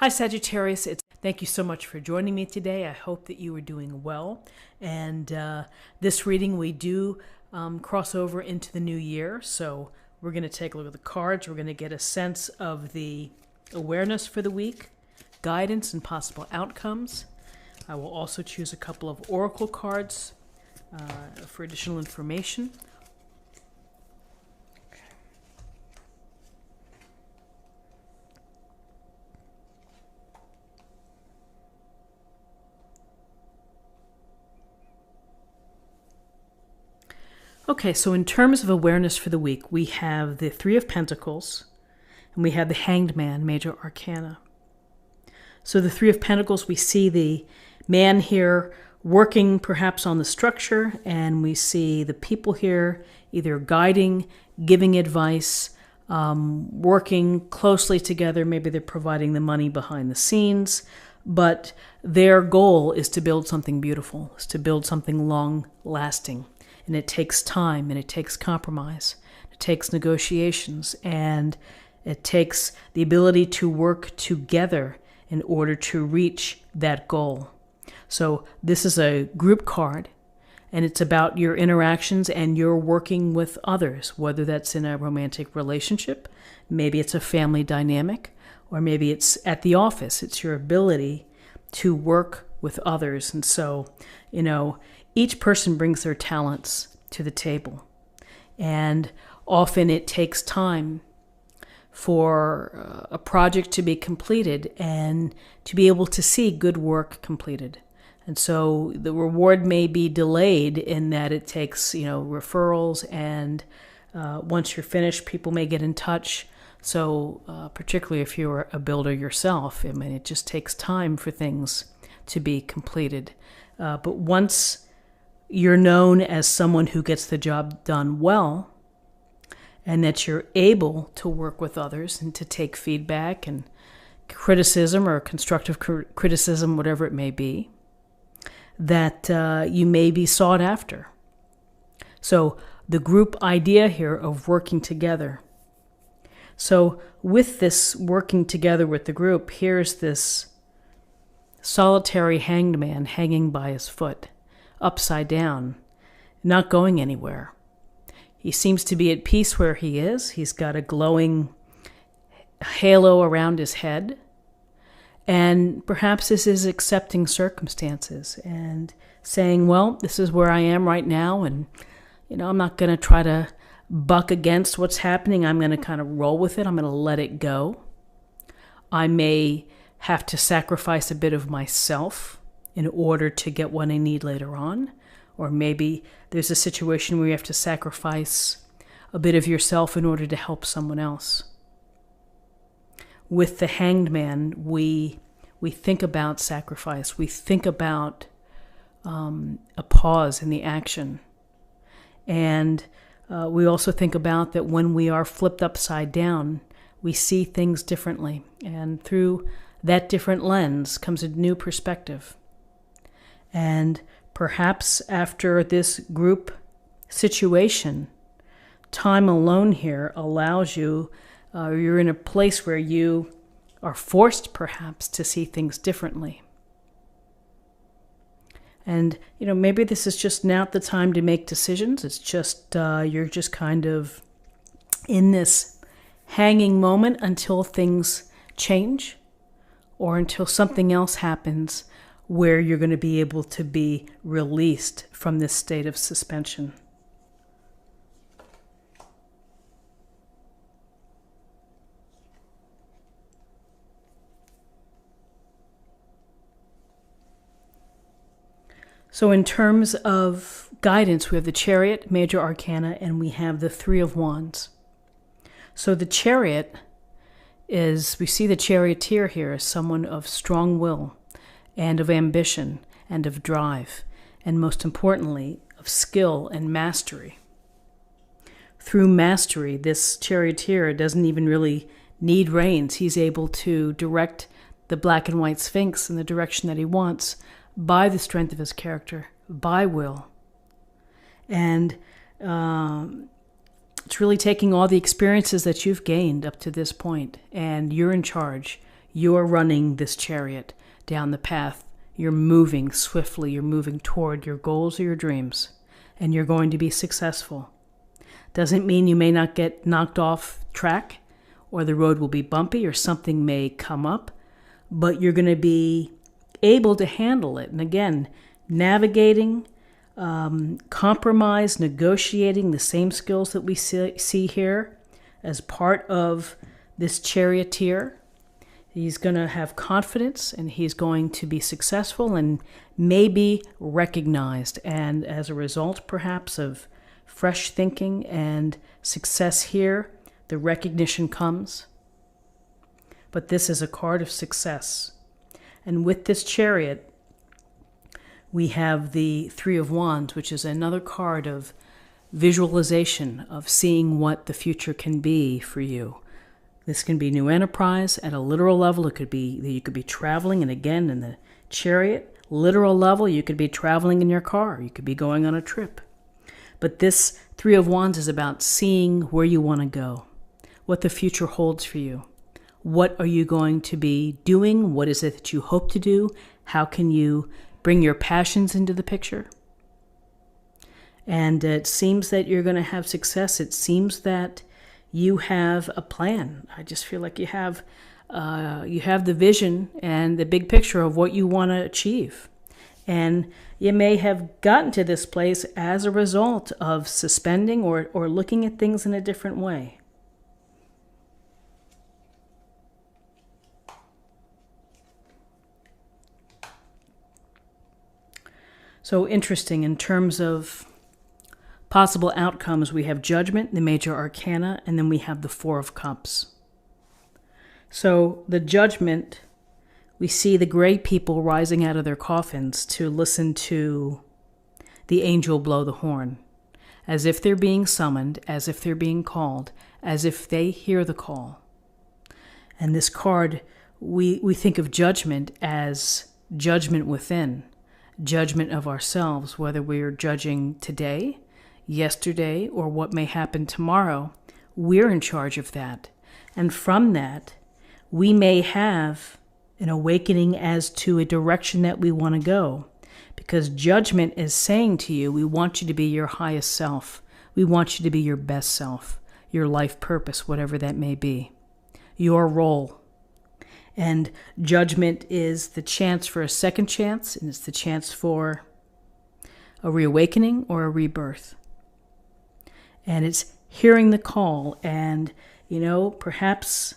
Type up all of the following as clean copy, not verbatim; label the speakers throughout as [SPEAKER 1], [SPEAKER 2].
[SPEAKER 1] Hi Sagittarius, thank you so much for joining me today. I hope that you are doing well. And this reading we do cross over into the new year. So we're going to take a look at the cards. We're going to get a sense of the awareness for the week, guidance and possible outcomes. I will also choose a couple of oracle cards for additional information. Okay, so in terms of awareness for the week, we have the Three of Pentacles, and we have the Hanged Man, Major Arcana. So the Three of Pentacles, we see the man here working perhaps on the structure, and we see the people here either guiding, giving advice, working closely together. Maybe they're providing the money behind the scenes, but their goal is to build something beautiful, is to build something long-lasting. And it takes time, and it takes compromise. It takes negotiations, and it takes the ability to work together in order to reach that goal. So this is a group card, and it's about your interactions and your working with others, whether that's in a romantic relationship, maybe it's a family dynamic, or maybe it's at the office. It's your ability to work with others. And so, each person brings their talents to the table. And often it takes time for a project to be completed and to be able to see good work completed. And so the reward may be delayed in that it takes, referrals, and once you're finished, people may get in touch. So particularly if you're a builder yourself, it just takes time for things to be completed. But once you're known as someone who gets the job done well, and that you're able to work with others and to take feedback and criticism or constructive criticism, whatever it may be, that you may be sought after. So the group idea here of working together. So with this working together with the group, here's this solitary hanged man hanging by his foot, upside down, not going anywhere. He seems to be at peace where he is. He's got a glowing halo around his head. And perhaps this is accepting circumstances and saying, well, this is where I am right now. And, I'm not going to try to buck against what's happening. I'm going to kind of roll with it. I'm going to let it go. I may have to sacrifice a bit of myself in order to get what I need later on. Or maybe there's a situation where you have to sacrifice a bit of yourself in order to help someone else. With the Hanged Man, we think about sacrifice. We think about a pause in the action. And we also think about that when we are flipped upside down, we see things differently. And through that different lens comes a new perspective. And perhaps after this group situation, time alone here allows you, you're in a place where you are forced perhaps to see things differently. And, maybe this is just not the time to make decisions. It's just, you're just kind of in this hanging moment until things change or until something else happens where you're going to be able to be released from this state of suspension. So in terms of guidance, we have the Chariot, Major Arcana, and we have the Three of Wands. So the Chariot is, we see the charioteer here as someone of strong will, and of ambition, and of drive, and most importantly, of skill and mastery. Through mastery, this charioteer doesn't even really need reins. He's able to direct the black and white sphinx in the direction that he wants by the strength of his character, by will. And it's really taking all the experiences that you've gained up to this point, and you're in charge. You're running this chariot down the path. You're moving swiftly. You're moving toward your goals or your dreams, and you're going to be successful. Doesn't mean you may not get knocked off track, or the road will be bumpy, or something may come up, but you're going to be able to handle it. And again, navigating, compromise, negotiating, the same skills that we see here as part of this charioteer. He's going to have confidence, and he's going to be successful and maybe recognized. And as a result, perhaps, of fresh thinking and success here, the recognition comes. But this is a card of success. And with this chariot, we have the Three of Wands, which is another card of visualization, of seeing what the future can be for you. This can be new enterprise at a literal level. It could be that you could be traveling, and again, in the chariot, literal level, you could be traveling in your car. You could be going on a trip. But this Three of Wands is about seeing where you want to go, what the future holds for you. What are you going to be doing? What is it that you hope to do? How can you bring your passions into the picture? And it seems that you're going to have success. It seems that you have a plan. I just feel like you have the vision and the big picture of what you want to achieve. And you may have gotten to this place as a result of suspending or looking at things in a different way. So interesting in terms of possible outcomes. We have Judgment, the major arcana, and then we have the Four of Cups. So the Judgment, we see the great people rising out of their coffins to listen to the angel blow the horn, as if they're being summoned, as if they're being called, as if they hear the call. And this card, we think of Judgment as judgment within, judgment of ourselves, whether we're judging today, yesterday, or what may happen tomorrow. We're in charge of that. And from that, we may have an awakening as to a direction that we want to go. Because Judgment is saying to you, we want you to be your highest self. We want you to be your best self, your life purpose, whatever that may be, your role. And Judgment is the chance for a second chance, and it's the chance for a reawakening or a rebirth. And it's hearing the call. And, perhaps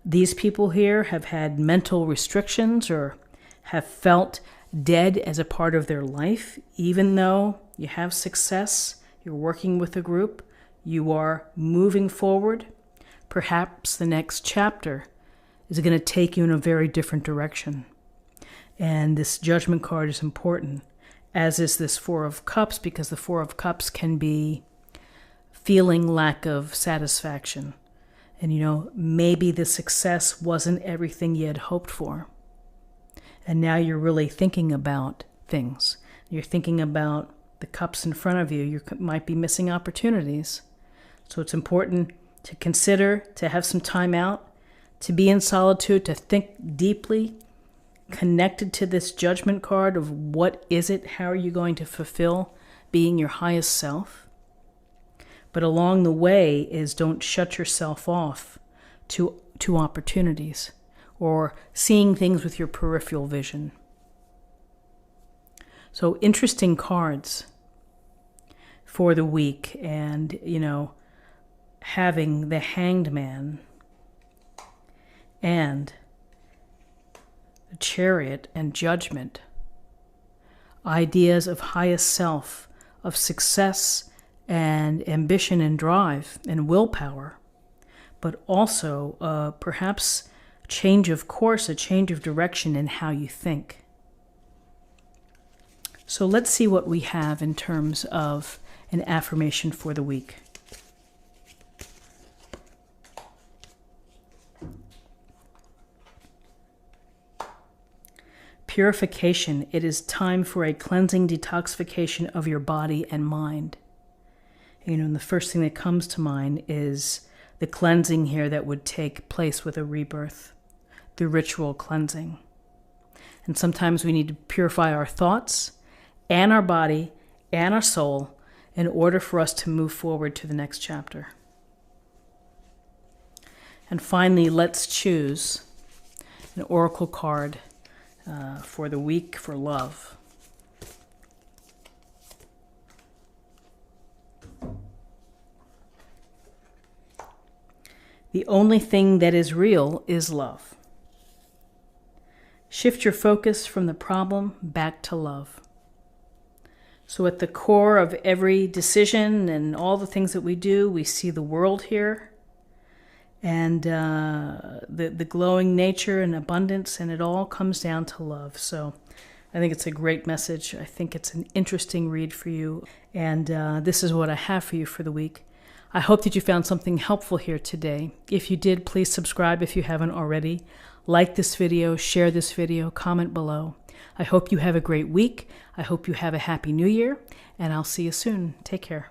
[SPEAKER 1] these people here have had mental restrictions or have felt dead as a part of their life. Even though you have success, you're working with a group, you are moving forward, perhaps the next chapter is going to take you in a very different direction. And this Judgment card is important, as is this Four of Cups, because the Four of Cups can be feeling lack of satisfaction. And, maybe the success wasn't everything you had hoped for. And now you're really thinking about things. You're thinking about the cups in front of you. You might be missing opportunities. So it's important to consider, to have some time out, to be in solitude, to think deeply, connected to this Judgment card of what is it, how are you going to fulfill being your highest self. But along the way is don't shut yourself off to opportunities or seeing things with your peripheral vision. So interesting cards for the week. And, having the Hanged Man and the Chariot and Judgment, ideas of highest self, of success and ambition and drive and willpower, but also perhaps change of course, a change of direction in how you think. So let's see what we have in terms of an affirmation for the week. Purification. It is time for a cleansing detoxification of your body and mind. And the first thing that comes to mind is the cleansing here that would take place with a rebirth. through ritual cleansing. And sometimes we need to purify our thoughts and our body and our soul in order for us to move forward to the next chapter. And finally, let's choose an oracle card for the week for love. The only thing that is real is love. Shift your focus from the problem back to love. So at the core of every decision and all the things that we do, we see the world here and the glowing nature and abundance, and it all comes down to love. So I think it's a great message. I think it's an interesting read for you. And this is what I have for you for the week. I hope that you found something helpful here today. If you did, please subscribe if you haven't already. Like this video, share this video, comment below. I hope you have a great week. I hope you have a happy new year, and I'll see you soon. Take care.